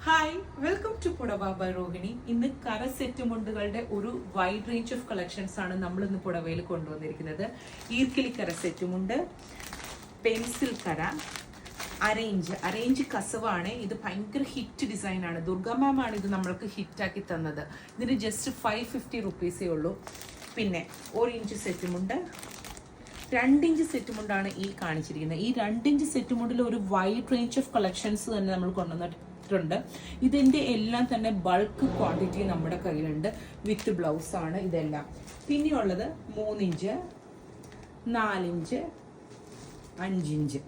Hi, welcome to Pudava by Rohini. ഇന്ന് കര set മുണ്ടുകളുടെ ഒരു വൈഡ് റേഞ്ച് ഓഫ് കളക്ഷൻസ് ആണ് നമ്മൾ ഇന്ന് പുടവയിൽ കൊണ്ടുവന്നിരിക്കുന്നത്. ഈർക്കിലി കര സെറ്റ് മുണ്ട്, പെൻസിൽ കര, അരേഞ്ച് കസവാണ്. ഇത് ഭയങ്കര ഹിറ്റ് ഡിസൈൻ ആണ്. ദുർഗ മാം ആണ് ഇത് നമ്മൾക്ക് ഹിറ്റാക്കി തന്നത്. ഇതിന് ജസ്റ്റ് 550 റുപ്പീസേ ഉള്ളൂ. പിന്നെ 1 ഇഞ്ച് സെറ്റ് മുണ്ട്, 2 ഇഞ്ച് സെറ്റ് മുണ്ടാണ് ഈ കാണിച്ചിരിക്കുന്നത്. ഈ 2 ഇഞ്ച് സെറ്റ് മുണ്ടിൽ ഒരു വൈഡ് റേഞ്ച് ഓഫ് കളക്ഷൻസ് തന്നെ നമ്മൾ കൊണ്ടുവന്നിട്ടുണ്ട്. ഇതിന്റെ എല്ലാം തന്നെ ബൾക്ക് ക്വാണ്ടിറ്റി നമ്മുടെ കയ്യിലുണ്ട്. വിത്ത് ബ്ലൗസ് ആണ് ഇതെല്ലാം. പിന്നെയുള്ളത് 3 ഇഞ്ച്, 4 ഇഞ്ച്, 5 ഇഞ്ച്.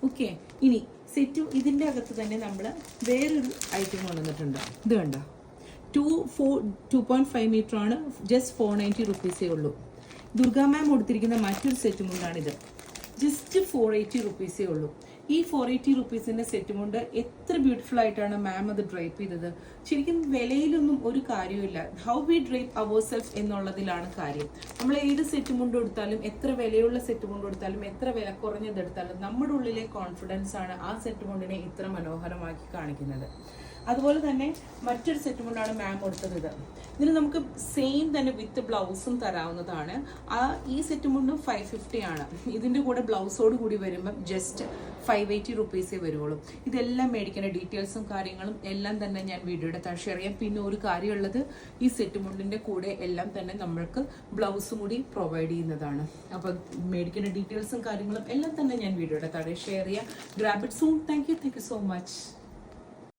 ഓക്കെ, ഇനി സെറ്റ് ഇതിന്റെ അകത്ത് തന്നെ നമ്മൾ വേറൊരു ഐറ്റം കൊണ്ടുവന്നിട്ടുണ്ട്. ഇത് കണ്ടോ, 2.5 മീറ്റർ ആണ്. ജസ്റ്റ് 490 റുപ്പീസേ ഉള്ളൂ. ദുർഗ മാം കൊടുത്തിരിക്കുന്ന മറ്റൊരു സെറ്റ് മുണ്ടാണിത്. ജസ്റ്റ് 480 റുപ്പീസേ ഉള്ളൂ. ഈ 480 റുപ്പീസിന്റെ സെറ്റ് കൊണ്ട് എത്ര ബ്യൂട്ടിഫുൾ ആയിട്ടാണ് മാം അത് ഡ്രൈപ്പ് ചെയ്തത്. ശരിക്കും വിലയിലൊന്നും ഒരു കാര്യമില്ല. How we drape our self എന്നുള്ളതിലാണ് കാര്യം. നമ്മൾ ഏത് സെറ്റ് മുണ്ട് എടുത്താലും, എത്ര വിലയുള്ള സെറ്റ് മുണ്ട് എടുത്താലും, എത്ര വില കുറഞ്ഞതെടുത്താലും, നമ്മുടെ ഉള്ളിലെ കോൺഫിഡൻസ് ആണ് ആ സെറ്റ് മുണ്ടിനെ ഇത്ര മനോഹരമാക്കി കാണിക്കുന്നത്. അതുപോലെ തന്നെ മറ്റൊരു സെറ്റ് മുണ്ടാണ് മാം കൊടുത്തത്. ഇതിന് നമുക്ക് സെയിം തന്നെ വിത്ത് ബ്ലൗസും തരാവുന്നതാണ്. ഈ സെറ്റ് മുണ്ടും 550 ആണ്. ഇതിൻ്റെ കൂടെ ബ്ലൗസോട് കൂടി വരുമ്പം ജസ്റ്റ് 580 റുപ്പീസേ വരുള്ളൂ. ഇതെല്ലാം മേടിക്കേണ്ട ഡീറ്റെയിൽസും കാര്യങ്ങളും എല്ലാം തന്നെ ഞാൻ വീഡിയോയുടെ താഴെ ഷെയർ ചെയ്യാം. പിന്നെ ഒരു കാര്യമുള്ളത്, ഈ സെറ്റ് മുണ്ടിൻ്റെ കൂടെ എല്ലാം തന്നെ നമ്മൾക്ക് ബ്ലൗസും കൂടി പ്രൊവൈഡ് ചെയ്യുന്നതാണ്. അപ്പോൾ മേടിക്കേണ്ട ഡീറ്റെയിൽസും കാര്യങ്ങളും എല്ലാം തന്നെ ഞാൻ വീഡിയോയുടെ താഴെ ഷെയർ ചെയ്യാം. Grab it soon. Thank you so much.